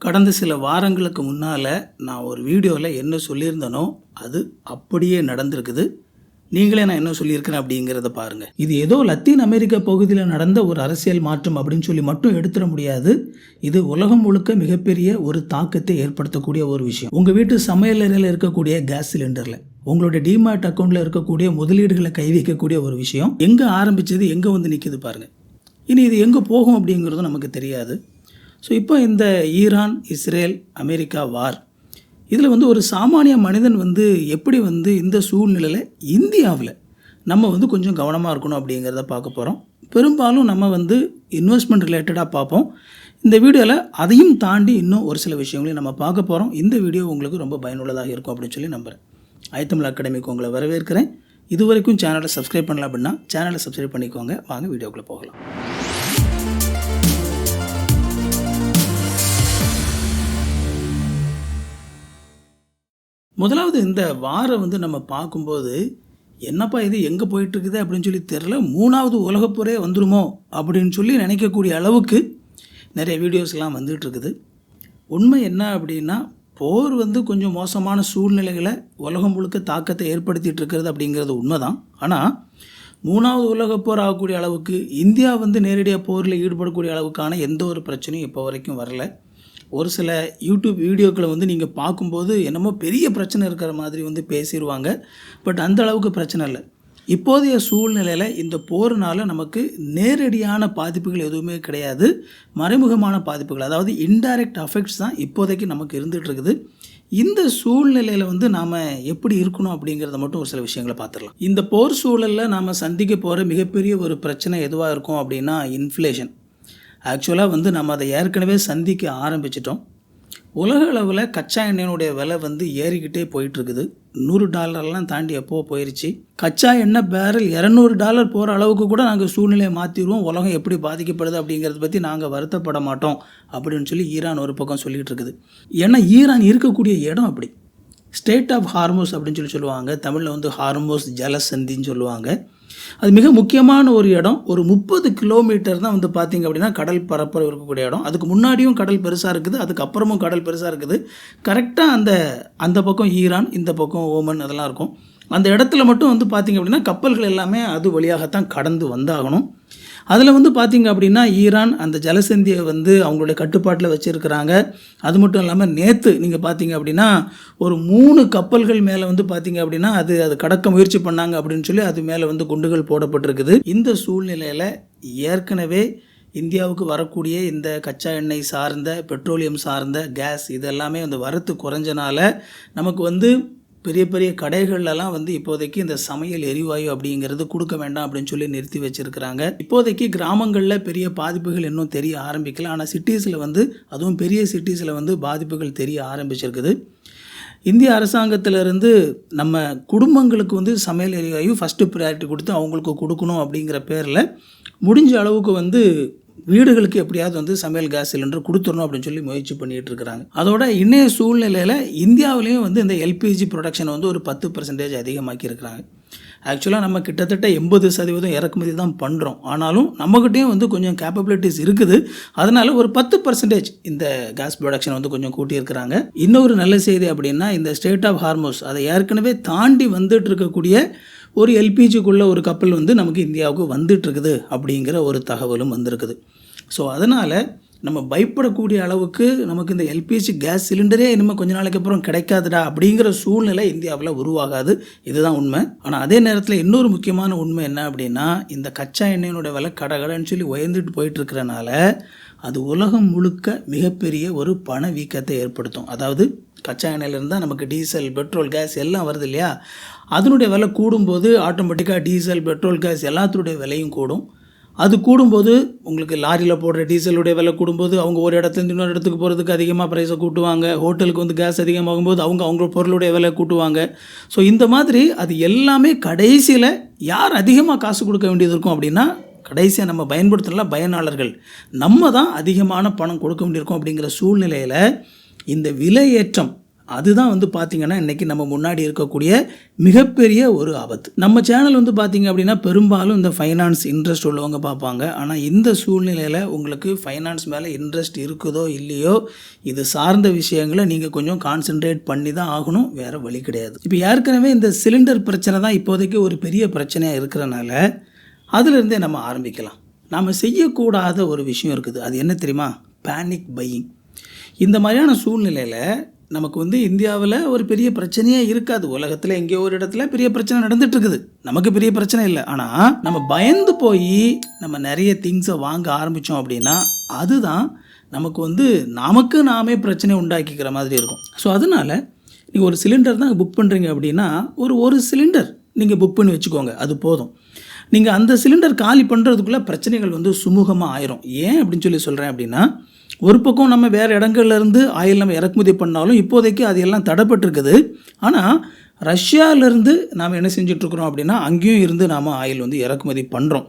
கடந்த சில வாரங்களுக்கு முன்னால் நான் ஒரு வீடியோவில் என்ன சொல்லியிருந்தேனோ அது அப்படியே நடந்திருக்குது. நீங்களே நான் என்ன சொல்லியிருக்கிறேன் அப்படிங்கிறத பாருங்கள். இது ஏதோ லத்தீன் அமெரிக்க பகுதியில் நடந்த ஒரு அரசியல் மாற்றம் அப்படின்னு சொல்லி மட்டும் எடுத்துட முடியாது. இது உலகம் முழுக்க மிகப்பெரிய ஒரு தாக்கத்தை ஏற்படுத்தக்கூடிய ஒரு விஷயம். உங்கள் வீட்டு சமையலறையில் இருக்கக்கூடிய கேஸ் சிலிண்டரில் உங்களுடைய டிமார்ட் அக்கௌண்ட்டில் இருக்கக்கூடிய முதலீடுகளை கை வைக்கக்கூடிய ஒரு விஷயம் எங்கே ஆரம்பித்தது, எங்கே வந்து நிற்கிது பாருங்கள். இனி இது எங்கே போகும் அப்படிங்கிறதும் நமக்கு தெரியாது. ஸோ இப்போ இந்த ஈரான் இஸ்ரேல் அமெரிக்கா வார், இதில் வந்து ஒரு சாமானிய மனிதன் வந்து எப்படி வந்து இந்த சூழ்நிலையில் இந்தியாவில் நம்ம வந்து கொஞ்சம் கவனமாக இருக்கணும் அப்படிங்கிறத பார்க்க போகிறோம். பெரும்பாலும் நம்ம வந்து இன்வெஸ்ட்மெண்ட் ரிலேட்டடாக பார்ப்போம். இந்த வீடியோவில் அதையும் தாண்டி இன்னும் ஒரு சில விஷயங்களையும் நம்ம பார்க்க போகிறோம். இந்த வீடியோ உங்களுக்கு ரொம்ப பயனுள்ளதாக இருக்கும் அப்படின்னு சொல்லி நம்புகிறேன். ஐத்தமிழ் அகாடமிக்கு உங்களை வரவேற்கிறேன். இது வரைக்கும் சேனலை சப்ஸ்கிரைப் பண்ணலாம் அப்படின்னா சேனலை சப்ஸ்கிரைப் பண்ணிக்கோங்க. வாங்க வீடியோக்குள்ளே போகலாம். முதலாவது இந்த வாரம் வந்து நம்ம பார்க்கும்போது என்னப்பா இது எங்கே போயிட்டுருக்குது அப்படின்னு சொல்லி தெரில, 3வது உலகப்போரே வந்துடுமோ அப்படின்னு சொல்லி நினைக்கக்கூடிய அளவுக்கு நிறைய வீடியோஸ்லாம் வந்துகிட்ருக்குது. உண்மை என்ன அப்படின்னா, போர் வந்து கொஞ்சம் மோசமான சூழ்நிலைகளை உலகம் முழுக்க தாக்கத்தை ஏற்படுத்திகிட்டு இருக்கிறது அப்படிங்கிறது உண்மை தான். ஆனால் 3வது உலகப்போர் ஆகக்கூடிய அளவுக்கு இந்தியா வந்து நேரடியாக போரில் ஈடுபடக்கூடிய அளவுக்கான எந்த ஒரு பிரச்சனையும் இப்போ வரைக்கும் வரல. ஒரு சில யூடியூப் வீடியோக்களை வந்து நீங்கள் பார்க்கும்போது என்னமோ பெரிய பிரச்சனை இருக்கிற மாதிரி வந்து பேசிடுவாங்க. பட் அந்த அளவுக்கு பிரச்சனை இல்லை. இப்போதைய சூழ்நிலையில் இந்த போர்னால் நமக்கு நேரடியான பாதிப்புகள் எதுவுமே கிடையாது. மறைமுகமான பாதிப்புகள், அதாவது இன்டைரக்ட் அஃபெக்ட்ஸ் தான் இப்போதைக்கு நமக்கு இருந்துகிட்ருக்குது. இந்த சூழ்நிலையில் வந்து நாம் எப்படி இருக்கணும் அப்படிங்கிறத மட்டும் ஒரு சில விஷயங்களை பார்த்துடலாம். இந்த போர் சூழலில் நாம் சந்திக்க போகிற மிகப்பெரிய ஒரு பிரச்சனை எதுவாக இருக்கும் அப்படின்னா இன்ஃப்ளேஷன். ஆக்சுவலாக வந்து நம்ம அதை ஏற்கனவே சந்திக்க ஆரம்பிச்சிட்டோம். உலக அளவில் கச்சா எண்ணெயினுடைய விலை வந்து ஏறிக்கிட்டே போயிட்டுருக்குது. $100 தாண்டி எப்போது போயிடுச்சு. கச்சா எண்ணெய் பேரல் $200 போகிற அளவுக்கு கூட நாங்கள் சூழ்நிலையை மாற்றிடுவோம், உலகம் எப்படி பாதிக்கப்படுது அப்படிங்கிறத பற்றி நாங்கள் வருத்தப்பட மாட்டோம் அப்படின்னு சொல்லி ஈரான் ஒரு பக்கம் சொல்லிகிட்டு இருக்குது. ஏன்னா ஈரான் இருக்கக்கூடிய இடம் அப்படி. ஸ்டேட் ஆஃப் ஹார்மோஸ் அப்படின்னு சொல்லுவாங்க. தமிழில் வந்து ஹார்மோஸ் ஜலசந்தின்னு சொல்லுவாங்க. அது மிக முக்கியமான ஒரு இடம். ஒரு 30 கிலோமீட்டர் தான் வந்து பார்த்திங்க அப்படின்னா கடல் பரப்பு இருக்கக்கூடிய இடம். அதுக்கு முன்னாடியும் கடல் பெருசாக இருக்குது, அதுக்கப்புறமும் கடல் பெருசாக இருக்குது. கரெக்டாக அந்த பக்கம் ஈரான், இந்த பக்கம் ஓமன் அதெல்லாம் இருக்கும். அந்த இடத்துல மட்டும் வந்து பார்த்திங்க அப்படின்னா கப்பல்கள் எல்லாமே அது வழியாகத்தான் கடந்து வந்தாகணும். அதில் வந்து பார்த்திங்க அப்படின்னா ஈரான் அந்த ஜலசந்தியை வந்து அவங்களுடைய கட்டுப்பாட்டில் வச்சுருக்கிறாங்க. அது மட்டும் இல்லாமல் நேற்று நீங்கள் பார்த்திங்க அப்படின்னா ஒரு 3 கப்பல்கள் மேலே வந்து பார்த்திங்க அப்படின்னா அது கடக்க முயற்சி பண்ணாங்க அப்படின்னு சொல்லி அது மேலே வந்து குண்டுகள் போடப்பட்டிருக்குது. இந்த சூழ்நிலையில் ஏற்கனவே இந்தியாவுக்கு வரக்கூடிய இந்த கச்சா எண்ணெய் சார்ந்த பெட்ரோலியம் சார்ந்த கேஸ் இதெல்லாமே வந்து வரத்து குறைஞ்சனால நமக்கு வந்து பெரிய பெரிய கடைகள்லாம் வந்து இப்போதைக்கு இந்த சமையல் எரிவாயு அப்படிங்கிறது கொடுக்க வேண்டாம் அப்படின்னு சொல்லி நிறுத்தி வச்சுருக்கிறாங்க. இப்போதைக்கு கிராமங்களில் பெரிய பாதிப்புகள் இன்னும் தெரிய ஆரம்பிக்கல. ஆனால் சிட்டிஸில் வந்து, அதுவும் பெரிய சிட்டிஸில் வந்து பாதிப்புகள் தெரிய ஆரம்பிச்சிருக்குது. இந்திய அரசாங்கத்திலிருந்து நம்ம குடும்பங்களுக்கு வந்து சமையல் எரிவாயு ஃபஸ்ட்டு ப்ரையாரிட்டி கொடுத்து அவங்களுக்கு கொடுக்கணும் அப்படிங்கிற பேரில் முடிஞ்ச அளவுக்கு வந்து வீடுகளுக்கு எப்படியாவது வந்து சமையல் கேஸ் சிலிண்டர் கொடுத்துடணும் அப்படின்னு சொல்லி முயற்சி பண்ணிகிட்டு இருக்கிறாங்க. அதோட இன்றைய சூழ்நிலையில் இந்தியாவிலையும் வந்து இந்த எல்பிஜி ப்ரொடக்ஷனை வந்து ஒரு 10% அதிகமாக்கி இருக்கிறாங்க. ஆக்சுவலாக நம்ம கிட்டத்தட்ட 80% இறக்குமதி தான் பண்ணுறோம். ஆனாலும் நம்மக்கிட்டேயும் வந்து கொஞ்சம் கேப்பபிலிட்டிஸ் இருக்குது. அதனால் ஒரு 10% இந்த கேஸ் ப்ரொடக்ஷன் வந்து கொஞ்சம் கூட்டியிருக்கிறாங்க. இன்னொரு நல்ல செய்தி அப்படின்னா, இந்த ஸ்டேட் ஆஃப் ஹார்மோஸ் அதை ஏற்கனவே தாண்டி வந்துட்டு இருக்கக்கூடிய ஒரு எல்பிஜிக்குள்ள ஒரு கப்பல் வந்து நமக்கு இந்தியாவுக்கு வந்துட்டுருக்குது அப்படிங்கிற ஒரு தகவலும் வந்திருக்குது. ஸோ அதனால் நம்ம பயப்படக்கூடிய அளவுக்கு நமக்கு இந்த எல்பிஜி கேஸ் சிலிண்டரே இனிமேல் கொஞ்ச நாளைக்கு அப்புறம் கிடைக்காதுடா அப்படிங்கிற சூழ்நிலை இந்தியாவில் உருவாகாது. இதுதான் உண்மை. ஆனால் அதே நேரத்தில் இன்னொரு முக்கியமான உண்மை என்ன அப்படின்னா, இந்த கச்சா எண்ணெயினுடைய விலை கடகடன்னு சொல்லி உயர்ந்துட்டு போயிட்டுருக்கிறனால அது உலகம் முழுக்க மிகப்பெரிய ஒரு பணவீக்கத்தை ஏற்படுத்தும். அதாவது கச்சா எண்ணெயிலிருந்து தான் நமக்கு டீசல், பெட்ரோல், கேஸ் எல்லாம் வருது இல்லையா? அதனுடைய விலை கூடும்போது ஆட்டோமேட்டிக்காக டீசல், பெட்ரோல், கேஸ் எல்லாத்துடைய விலையும் கூடும். அது கூடும்போது உங்களுக்கு லாரியில் போடுற டீசலுடைய விலை கூடும்போது அவங்க ஒரு இடத்துலேருந்து இன்னொரு இடத்துக்கு போகிறதுக்கு அதிகமாக ப்ரைஸை கூட்டுவாங்க. ஹோட்டலுக்கு வந்து கேஸ் அதிகமாகும்போது அவங்க பொருளுடைய விலை கூட்டுவாங்க. ஸோ இந்த மாதிரி அது எல்லாமே கடைசியில் யார் அதிகமாக காசு கொடுக்க வேண்டியது இருக்கும் அப்படின்னா, கடைசியாக நம்ம பயன்படுத்தலாம் பயனாளர்கள் நம்ம தான் அதிகமான பணம் கொடுக்க வேண்டியிருக்கோம். அப்படிங்கிற சூழ்நிலையில் இந்த விலையேற்றம் அதுதான் வந்து பார்த்திங்கன்னா இன்றைக்கி நம்ம முன்னாடி இருக்கக்கூடிய மிகப்பெரிய ஒரு ஆபத்து. நம்ம சேனல் வந்து பார்த்திங்க அப்படின்னா பெரும்பாலும் இந்த ஃபைனான்ஸ் இன்ட்ரெஸ்ட் உள்ளவங்க பார்ப்பாங்க. ஆனால் இந்த சூழ்நிலையில் உங்களுக்கு ஃபைனான்ஸ் மேலே இன்ட்ரெஸ்ட் இருக்குதோ இல்லையோ, இது சார்ந்த விஷயங்களை நீங்கள் கொஞ்சம் கான்சென்ட்ரேட் பண்ணி தான் ஆகணும், வேறு வழி கிடையாது. இப்போ ஏற்கனவே இந்த சிலிண்டர் பிரச்சனை தான் இப்போதைக்கு ஒரு பெரிய பிரச்சனையாக இருக்கிறனால அதிலிருந்தே நம்ம ஆரம்பிக்கலாம். நாம் செய்யக்கூடாத ஒரு விஷயம் இருக்குது. அது என்ன தெரியுமா? Panic buying. இந்த மாதிரியான சூழ்நிலையில் நமக்கு வந்து இந்தியாவில் ஒரு பெரிய பிரச்சனையே இருக்காது. உலகத்தில் எங்கேயோ ஒரு இடத்துல பெரிய பிரச்சனை நடந்துட்டு இருக்குது, நமக்கு பெரிய பிரச்சனை இல்லை. ஆனால் நம்ம பயந்து போய் நம்ம நிறைய திங்ஸை வாங்க ஆரம்பித்தோம் அப்படின்னா அதுதான் நமக்கு வந்து நமக்கு நாமே பிரச்சனை உண்டாக்கிக்கிற மாதிரி இருக்கும். ஸோ அதனால் நீங்கள் ஒரு சிலிண்டர் தான் புக் பண்ணுறீங்க அப்படின்னா ஒரு சிலிண்டர் நீங்கள் புக் பண்ணி வச்சுக்கோங்க, அது போதும். நீங்கள் அந்த சிலிண்டர் காலி பண்ணுறதுக்குள்ளே பிரச்சனைகள் வந்து சுமூகமாக ஆயிரும். ஏன் அப்படின்னு சொல்லி சொல்கிறேன் அப்படின்னா, ஒரு பக்கம் நம்ம வேறு இடங்கள்லேருந்து ஆயில் நம்ம இறக்குமதி பண்ணாலும் இப்போதைக்கு அது எல்லாம் தடைப்பட்டிருக்குது. ஆனால் ரஷ்யாவிலேருந்து நாம் என்ன செஞ்சிட்ருக்குறோம் அப்படின்னா, அங்கேயும் இருந்து நாம் ஆயில் வந்து இறக்குமதி பண்ணுறோம்.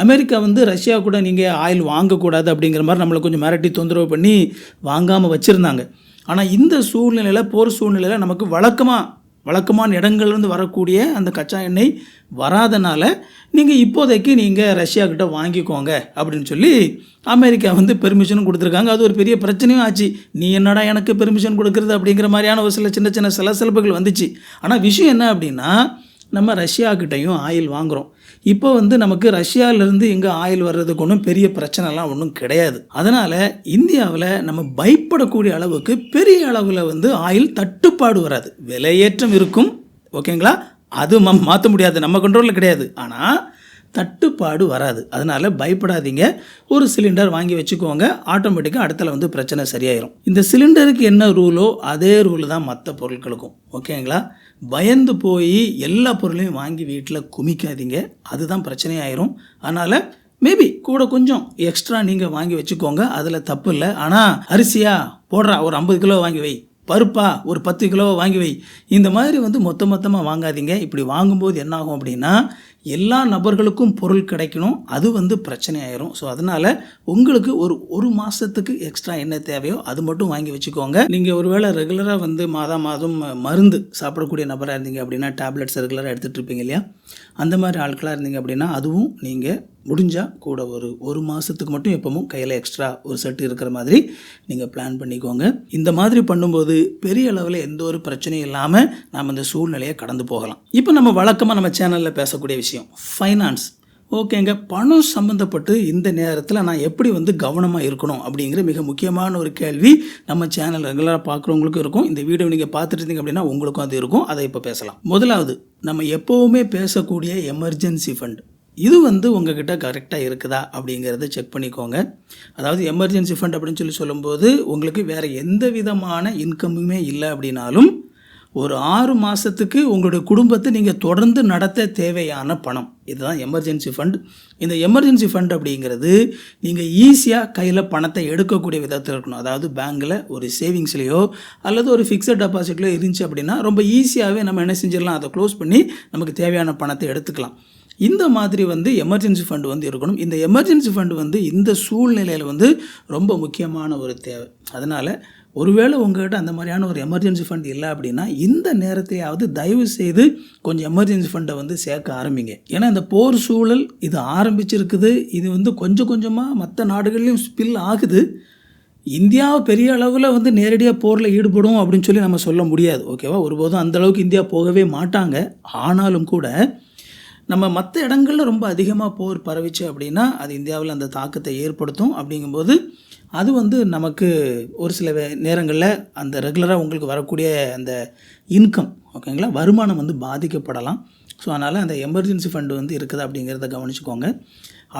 அமெரிக்கா வந்து ரஷ்யா கூட நீங்கள் ஆயில் வாங்கக்கூடாது அப்படிங்கிற மாதிரி நம்மளை கொஞ்சம் மிரட்டி தொந்தரவு பண்ணி வாங்காமல் வச்சுருந்தாங்க. ஆனால் இந்த சூழ்நிலையில், போர் சூழ்நிலையில் நமக்கு வழக்கமான இடங்கள்லேருந்து வரக்கூடிய அந்த கச்சா எண்ணெய் வராதனால நீங்கள் இப்போதைக்கு நீங்கள் ரஷ்யாக்கிட்ட வாங்கிக்கோங்க அப்படின்னு சொல்லி அமெரிக்கா வந்து பெர்மிஷனும் கொடுத்துருக்காங்க. அது ஒரு பெரிய பிரச்சனையும் ஆச்சு. நீ என்னடா எனக்கு பெர்மிஷன் கொடுக்குறது அப்படிங்கிற மாதிரியான ஒரு சின்ன சலசலப்புகள் வந்துச்சு. ஆனால் விஷயம் என்ன அப்படின்னா, நம்ம ரஷ்யாக்கிட்டையும் ஆயில் வாங்குகிறோம். இப்போ வந்து நமக்கு ரஷ்யாவிலேருந்து எங்கே ஆயில் வர்றதுக்கு ஒன்றும் பெரிய பிரச்சனைலாம் ஒன்றும் கிடையாது. அதனால் இந்தியாவில் நம்ம பயப்படக்கூடிய அளவுக்கு பெரிய அளவில் வந்து ஆயில் தட்டுப்பாடு வராது. விலையேற்றம் இருக்கும், ஓகேங்களா, அது மாற்ற முடியாது, நம்ம கண்ட்ரோலில் கிடையாது. ஆனால் தட்டுப்பாடு வராது. அதனால் பயப்படாதீங்க. ஒரு சிலிண்டர் வாங்கி வச்சுக்கோங்க, ஆட்டோமேட்டிக்காக அடுத்தல வந்து பிரச்சனை சரியாயிரும். இந்த சிலிண்டருக்கு என்ன ரூலோ அதே ரூல் தான் மற்ற பொருட்களுக்கும், ஓகேங்களா. பயந்து போய் எல்லா பொருளையும் வாங்கி வீட்டில் குமிக்காதீங்க, அதுதான் பிரச்சனையாயிரும். அதனால் மேபி கூட கொஞ்சம் எக்ஸ்ட்ரா நீங்கள் வாங்கி வச்சுக்கோங்க, அதில் தப்பு இல்லை. ஆனால் அரிசியா போடுறா ஒரு 50 கிலோ வாங்கி வை, பருப்பா ஒரு 10 கிலோ வாங்கி வை, இந்த மாதிரி வந்து மொத்தமாக வாங்காதீங்க. இப்படி வாங்கும்போது என்ன ஆகும் அப்படின்னா, எல்லா நபர்களுக்கும் பொருள் கிடைக்கணும், அது வந்து பிரச்சனை ஆயிரும். ஸோ அதனால் உங்களுக்கு ஒரு மாதத்துக்கு எக்ஸ்ட்ரா என்ன தேவையோ அது மட்டும் வாங்கி வச்சுக்கோங்க. நீங்கள் ஒருவேளை ரெகுலராக வந்து மாதம் மருந்து சாப்பிடக்கூடிய நபராக இருந்தீங்க அப்படின்னா, டேப்லெட்ஸ் ரெகுலராக எடுத்துகிட்டு இருப்பீங்க இல்லையா, அந்த மாதிரி ஆட்களாக இருந்தீங்க அப்படின்னா அதுவும் நீங்கள் முடிஞ்சால் கூட ஒரு மாதத்துக்கு மட்டும் எப்பவும் கையில் எக்ஸ்ட்ரா ஒரு செட் இருக்கிற மாதிரி நீங்கள் பிளான் பண்ணிக்கோங்க. இந்த மாதிரி பண்ணும்போது பெரிய அளவில் எந்த ஒரு பிரச்சனையும் இல்லாமல் நாம் இந்த சூழ்நிலையை கடந்து போகலாம். இப்போ நம்ம வழக்கமாக நம்ம சேனலில் பேசக்கூடிய விஷயம் ஃபைனான்ஸ். ஓகேங்க, பணம் சம்மந்தப்பட்டு இந்த நேரத்தில் நான் எப்படி வந்து கவனமாக இருக்கணும் அப்படிங்கிற மிக முக்கியமான ஒரு கேள்வி நம்ம சேனல் ரெகுலராக பார்க்குறவங்களுக்கும் இருக்கும். இந்த வீடியோ நீங்கள் பார்த்துட்டு இருந்தீங்க அப்படின்னா உங்களுக்கும் அது இருக்கும். அதை இப்போ பேசலாம். முதலாவது, நம்ம எப்போவுமே பேசக்கூடிய எமர்ஜென்சி ஃபண்ட். இது வந்து உங்ககிட்ட கரெக்டாக இருக்குதா அப்படிங்கிறத செக் பண்ணிக்கோங்க. அதாவது எமர்ஜென்சி ஃபண்ட் அப்படின்னு சொல்லும்போது உங்களுக்கு வேறு எந்த விதமான இன்கமுமே இல்லை அப்படின்னாலும் ஒரு 6 மாதத்துக்கு உங்களுடைய குடும்பத்தை நீங்கள் தொடர்ந்து நடத்த தேவையான பணம், இதுதான் எமர்ஜென்சி ஃபண்ட். இந்த எமர்ஜென்சி ஃபண்ட் அப்படிங்கிறது நீங்கள் ஈஸியாக கையில் பணத்தை எடுக்கக்கூடிய விதத்தில் இருக்கணும். அதாவது பேங்க்கில் ஒரு சேவிங்ஸ்லேயோ அல்லது ஒரு ஃபிக்ஸட் டெபாசிட்லையோ இருந்துச்சு அப்படின்னா ரொம்ப ஈஸியாகவே நம்ம என்ன செஞ்சிடலாம், அதை க்ளோஸ் பண்ணி நமக்கு தேவையான பணத்தை எடுத்துக்கலாம். இந்த மாதிரி வந்து எமர்ஜென்சி ஃபண்ட் வந்து இருக்கணும். இந்த எமர்ஜென்சி ஃபண்ட் வந்து இந்த சூழ்நிலையில் வந்து ரொம்ப முக்கியமான ஒரு தேவை. அதனால் ஒருவேளை உங்கள்கிட்ட அந்த மாதிரியான ஒரு எமர்ஜென்சி ஃபண்ட் இல்லை அப்படின்னா இந்த நேரத்தையாவது தயவு செய்து கொஞ்சம் எமர்ஜென்சி ஃபண்டை வந்து சேர்க்க ஆரம்பிங்க. ஏன்னா இந்த போர் சூழல் இது ஆரம்பிச்சிருக்குது, இது வந்து கொஞ்சம் கொஞ்சமாக மற்ற நாடுகள்லையும் ஸ்பில் ஆகுது. இந்தியா பெரிய அளவில் வந்து நேரடியாக போரில் ஈடுபடும் அப்படின்னு சொல்லி நம்ம சொல்ல முடியாது, ஓகேவா. ஒருபோதும் அந்தளவுக்கு இந்தியா போகவே மாட்டாங்க. ஆனாலும் கூட நம்ம மற்ற இடங்களில் ரொம்ப அதிகமாக போர் பரவிச்சு அப்படின்னா அது இந்தியாவில் அந்த தாக்கத்தை ஏற்படுத்தும். அப்படிங்கும்போது அது வந்து நமக்கு ஒரு சில நேரங்களில் அந்த ரெகுலராக உங்களுக்கு வரக்கூடிய அந்த இன்கம், ஓகேங்களா, வருமானம் வந்து பாதிக்கப்படலாம். ஸோ அதனால் அந்த எமர்ஜென்சி ஃபண்டு வந்து இருக்குது அப்படிங்கிறத கவனிச்சுக்கோங்க.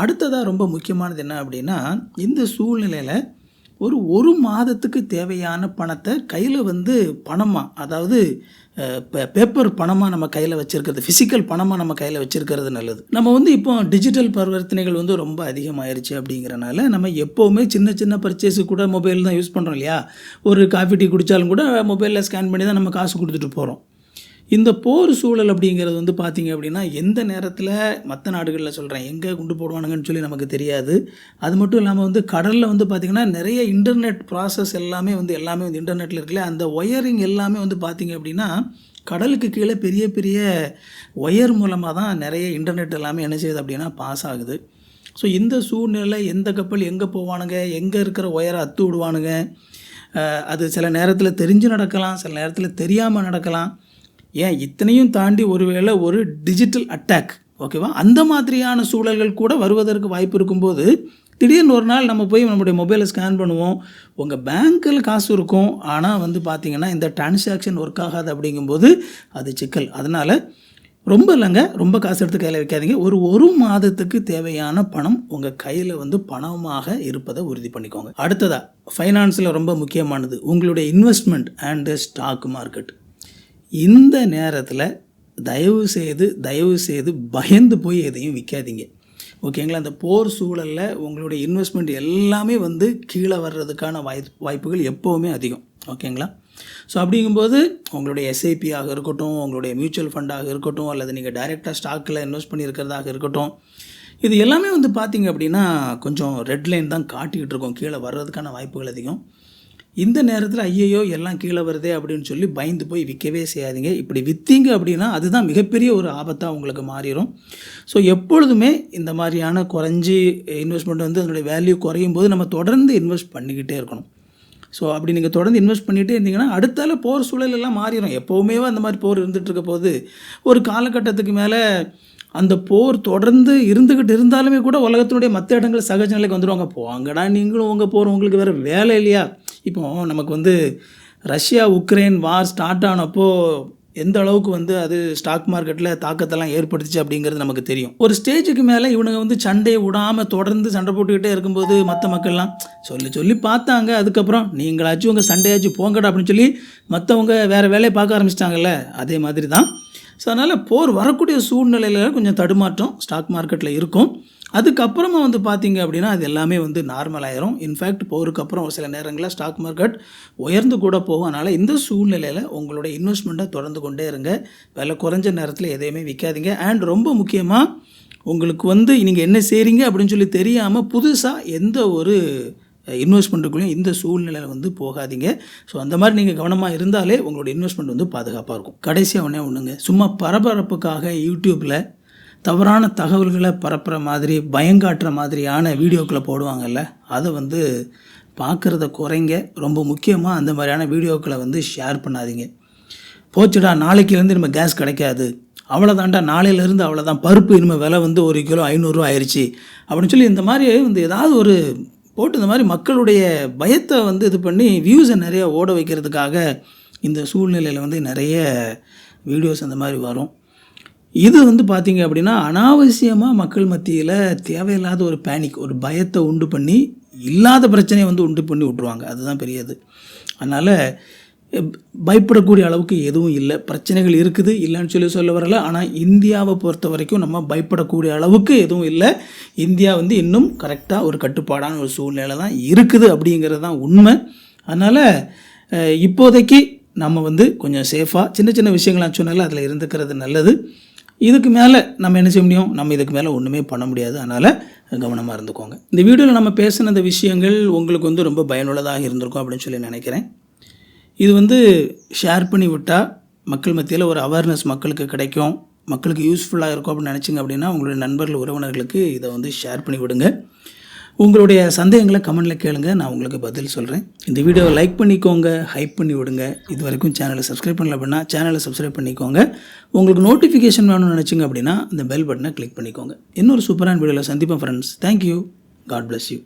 அடுத்ததாக ரொம்ப முக்கியமானது என்ன அப்படின்னா, இந்த சூழ்நிலையில் ஒரு மாதத்துக்கு தேவையான பணத்தை கையில் வந்து பணமாக, அதாவது பேப்பர் பணமாக நம்ம கையில் வச்சுருக்கிறது, ஃபிசிக்கல் பணமாக நம்ம கையில் வச்சுருக்கிறது நல்லது. நம்ம வந்து இப்போ டிஜிட்டல் பரிவர்த்தனைகள் வந்து ரொம்ப அதிகமாகிருச்சு அப்படிங்கிறனால நம்ம எப்போவுமே சின்ன பர்ச்சேஸு கூட மொபைல் தான் யூஸ் பண்ணுறோம் இல்லையா. ஒரு காஃபி டீ குடித்தாலும் கூட மொபைலில் ஸ்கேன் பண்ணி தான் நம்ம காசு கொடுத்துட்டு போகிறோம். இந்த போர் சூழல் அப்படிங்கிறது வந்து பார்த்திங்க அப்படின்னா எந்த நேரத்தில் மற்ற நாடுகளில் சொல்கிறேன் எங்கே குண்டு போடுவானுங்கன்னு சொல்லி நமக்கு தெரியாது. அது மட்டும் இல்லாமல் வந்து கடலில் வந்து பார்த்திங்கன்னா நிறைய இன்டர்நெட் ப்ராசஸ் எல்லாமே வந்து இன்டர்நெட்டில் இருக்குல்ல, அந்த ஒயரிங் எல்லாமே வந்து பார்த்திங்க அப்படின்னா கடலுக்கு கீழே பெரிய பெரிய ஒயர் மூலமாக தான் நிறைய இன்டர்நெட் எல்லாமே என்ன செய்யுது அப்படின்னா பாஸ் ஆகுது. ஸோ இந்த சூழ்நிலை எந்த கப்பல் எங்கே போவானுங்க, எங்கே இருக்கிற ஒயரை அத்து விடுவானுங்க, அது சில நேரத்தில் தெரிஞ்சு நடக்கலாம், சில நேரத்தில் தெரியாமல் நடக்கலாம். ஏன் இத்தனையும் தாண்டி ஒருவேளை ஒரு டிஜிட்டல் அட்டாக், ஓகேவா, அந்த மாதிரியான சூழல்கள் கூட வருவதற்கு வாய்ப்பு இருக்கும்போது திடீர்னு ஒரு நாள் நம்ம போய் நம்முடைய மொபைலை ஸ்கேன் பண்ணுவோம், உங்கள் பேங்க்கில் காசு இருக்கும், ஆனால் வந்து பார்த்திங்கன்னா இந்த டிரான்சாக்ஷன் ஒர்க் ஆகாது. அப்படிங்கும்போது அது சிக்கல். அதனால் ரொம்ப இல்லைங்க, ரொம்ப காசு எடுத்து கையில் வைக்காதீங்க. ஒரு மாதத்துக்கு தேவையான பணம் உங்கள் கையில் வந்து பணமாக இருப்பதை உறுதி பண்ணிக்கோங்க. அடுத்ததாக ஃபைனான்ஸில் ரொம்ப முக்கியமானது உங்களுடைய இன்வெஸ்ட்மெண்ட் அண்டு ஸ்டாக் மார்க்கெட். இந்த நேரத்தில் தயவு செய்து பயந்து போய் எதையும் விற்காதீங்க, ஓகேங்களா. அந்த போர் சூழலில் உங்களுடைய இன்வெஸ்ட்மெண்ட் எல்லாமே வந்து கீழே வர்றதுக்கான வாய்ப்புகள் எப்போவுமே அதிகம், ஓகேங்களா. ஸோ அப்படிங்கும்போது உங்களுடைய எஸ்ஐபியாக இருக்கட்டும், உங்களுடைய மியூச்சுவல் ஃபண்டாக இருக்கட்டும், அல்லது நீங்கள் டைரெக்டாக ஸ்டாக்கில் இன்வெஸ்ட் பண்ணியிருக்கிறதாக இருக்கட்டும், இது எல்லாமே வந்து பார்த்திங்க அப்படின்னா கொஞ்சம் ரெட் லைன் தான் காட்டிக்கிட்டு இருக்கோம், கீழே வர்றதுக்கான வாய்ப்புகள் அதிகம். இந்த நேரத்தில் ஐயையோ எல்லாம் கீழே வருதே அப்படின்னு சொல்லி பயந்து போய் விற்கவே செய்யாதீங்க. இப்படி விற்றீங்க அப்படின்னா அதுதான் மிகப்பெரிய ஒரு ஆபத்தாக உங்களுக்கு மாறிடும். ஸோ எப்பொழுதுமே இந்த மாதிரியான குறைஞ்சி இன்வெஸ்ட்மெண்ட் வந்து அதனுடைய வேல்யூ குறையும் போது நம்ம தொடர்ந்து இன்வெஸ்ட் பண்ணிக்கிட்டே இருக்கணும். ஸோ அப்படி நீங்கள் தொடர்ந்து இன்வெஸ்ட் பண்ணிகிட்டே இருந்தீங்கன்னா அடுத்தால போர் சூழல் எல்லாம் மாறிடும். எப்போவுமே அந்த மாதிரி போர் இருந்துகிட்ருக்க போது ஒரு காலகட்டத்துக்கு மேலே அந்த போர் தொடர்ந்து இருந்துக்கிட்டு இருந்தாலுமே கூட உலகத்தினுடைய மற்ற இடங்கள் சகஜ நிலைக்கு வந்துடுவாங்க. போங்கடா நீங்களும் உங்கள் போர், உங்களுக்கு வேறு வேலை இல்லையா. இப்போ நமக்கு வந்து ரஷ்யா உக்ரைன் வார் ஸ்டார்ட் ஆனப்போ எந்த அளவுக்கு வந்து அது ஸ்டாக் மார்க்கெட்டில் தாக்கத்தெல்லாம் ஏற்படுத்துச்சு அப்படிங்கிறது நமக்கு தெரியும். ஒரு ஸ்டேஜுக்கு மேலே இவனுங்க வந்து சண்டையை விடாமல் தொடர்ந்து சண்டை போட்டுக்கிட்டே இருக்கும்போது மற்ற மக்கள்லாம் சொல்லி பார்த்தாங்க. அதுக்கப்புறம் நீங்களாச்சும் உங்கள் சண்டையாச்சும் போங்கடா அப்படின்னு சொல்லி மற்றவங்க வேறு வேலையை பார்க்க ஆரம்பிச்சிட்டாங்கல்ல, அதே மாதிரி தான். ஸோ அதனால் போர் வரக்கூடிய சூழ்நிலையில் கொஞ்சம் தடுமாற்றம் ஸ்டாக் மார்க்கெட்டில் இருக்கும். அதுக்கப்புறமா வந்து பார்த்திங்க அப்படின்னா அது எல்லாமே வந்து நார்மல் ஆயிரும். இன்ஃபேக்ட் போருக்கு அப்புறம் ஒரு சில நேரங்களில் ஸ்டாக் மார்க்கெட் உயர்ந்து கூட போகும். அதனால் இந்த சூழ்நிலையில் உங்களுடைய இன்வெஸ்ட்மெண்ட்டை தொடர்ந்து கொண்டே இருங்க. விலை குறைஞ்ச நேரத்தில் எதையுமே விற்காதீங்க. அண்ட் ரொம்ப முக்கியமாக உங்களுக்கு வந்து நீங்கள் என்ன செய்கிறீங்க அப்படின்னு சொல்லி தெரியாமல் புதுசாக எந்த ஒரு இன்வெஸ்ட்மெண்ட்டுக்குள்ளேயும் இந்த சூழ்நிலையில் வந்து போகாதீங்க. ஸோ அந்த மாதிரி நீங்கள் கவனமாக இருந்தாலே உங்களோட இன்வெஸ்ட்மெண்ட் வந்து பாதுகாப்பாக இருக்கும். கடைசியாக ஒன்றுங்க, சும்மா பரபரப்புக்காக யூடியூப்பில் தவறான தகவல்களை பரப்புகிற மாதிரி பயங்காட்டுற மாதிரியான வீடியோக்களை போடுவாங்கல்ல, அதை வந்து பார்க்குறத குறைங்க. ரொம்ப முக்கியமாக அந்த மாதிரியான வீடியோக்களை வந்து ஷேர் பண்ணாதீங்க. போச்சுடா நாளைக்குலேருந்து நம்ம கேஸ் கிடைக்காது, அவ்வளோதான்டா நாளையிலேருந்து அவ்வளோதான், பருப்பு இனிமேல் விலை வந்து 1 கிலோ 500 ரூபா ஆயிடுச்சு அப்படின்னு சொல்லி இந்த மாதிரி வந்து ஏதாவது ஒரு போட்டு இந்த மாதிரி மக்களுடைய பயத்தை வந்து இது பண்ணி வியூஸை நிறைய ஓட வைக்கிறதுக்காக இந்த சூழ்நிலையில் வந்து நிறைய வீடியோஸ் அந்த மாதிரி வரும். இது வந்து பார்த்திங்க அப்படின்னா அனாவசியமாக மக்கள் மத்தியில் தேவையில்லாத ஒரு பேனிக், ஒரு பயத்தை உண்டு பண்ணி இல்லாத பிரச்சனையை வந்து உண்டு பண்ணி விட்ருவாங்க. அதுதான் பெரியது. அதனால் பயப்படக்கூடிய அளவுக்கு எதுவும் இல்லை. பிரச்சனைகள் இருக்குது, இல்லைன்னு சொல்ல வரல. ஆனால் இந்தியாவை பொறுத்த வரைக்கும் நம்ம பயப்படக்கூடிய அளவுக்கு எதுவும் இல்லை. இந்தியா வந்து இன்னும் கரெக்டாக ஒரு கட்டுப்பாடான ஒரு சூழ்நிலை தான் இருக்குது அப்படிங்கிறது தான் உண்மை. அதனால் இப்போதைக்கு நம்ம வந்து கொஞ்சம் சேஃபாக சின்ன சின்ன விஷயங்கள்லாம் சொன்னாலும் அதில் இருந்துக்கிறது நல்லது. இதுக்கு மேலே நம்ம என்ன செய்ய முடியும், நம்ம இதுக்கு மேலே ஒன்றுமே பண்ண முடியாது. அதனால் கவனமாக இருந்துக்கோங்க. இந்த வீடியோவில் நம்ம பேசின இந்த விஷயங்கள் உங்களுக்கு வந்து ரொம்ப பயனுள்ளதாக இருந்திருக்கும் அப்படின்னு சொல்லி நினைக்கிறேன். இது வந்து ஷேர் பண்ணி விட்டால் மக்கள் மத்தியில் ஒரு அவேர்னஸ் மக்களுக்கு கிடைக்கும், மக்களுக்கு யூஸ்ஃபுல்லாக இருக்கும் அப்படின்னு நினச்சிங்க அப்படின்னா உங்களுடைய நண்பர்கள் உறவினர்களுக்கு இதை வந்து ஷேர் பண்ணி விடுங்க. உங்களுடைய சந்தேகங்களை கமெண்டில் கேளுங்க, நான் உங்களுக்கு பதில் சொல்கிறேன். இந்த வீடியோவை லைக் பண்ணிக்கோங்க, ஹைப் பண்ணி விடுங்க. இது வரைக்கும் சேனலை சப்ஸ்கிரைப் பண்ணல அப்படின்னா சேனலை சப்ஸ்கிரைப் பண்ணிக்கோங்க. உங்களுக்கு நோட்டிஃபிகேஷன் வேணும்னு நினச்சிங்க அப்படின்னா அந்த பெல் பட்டனை கிளிக் பண்ணிக்கோங்க. இன்னொரு சூப்பரான வீடியோவில் சந்திப்போம் friends. Thank you. God bless you.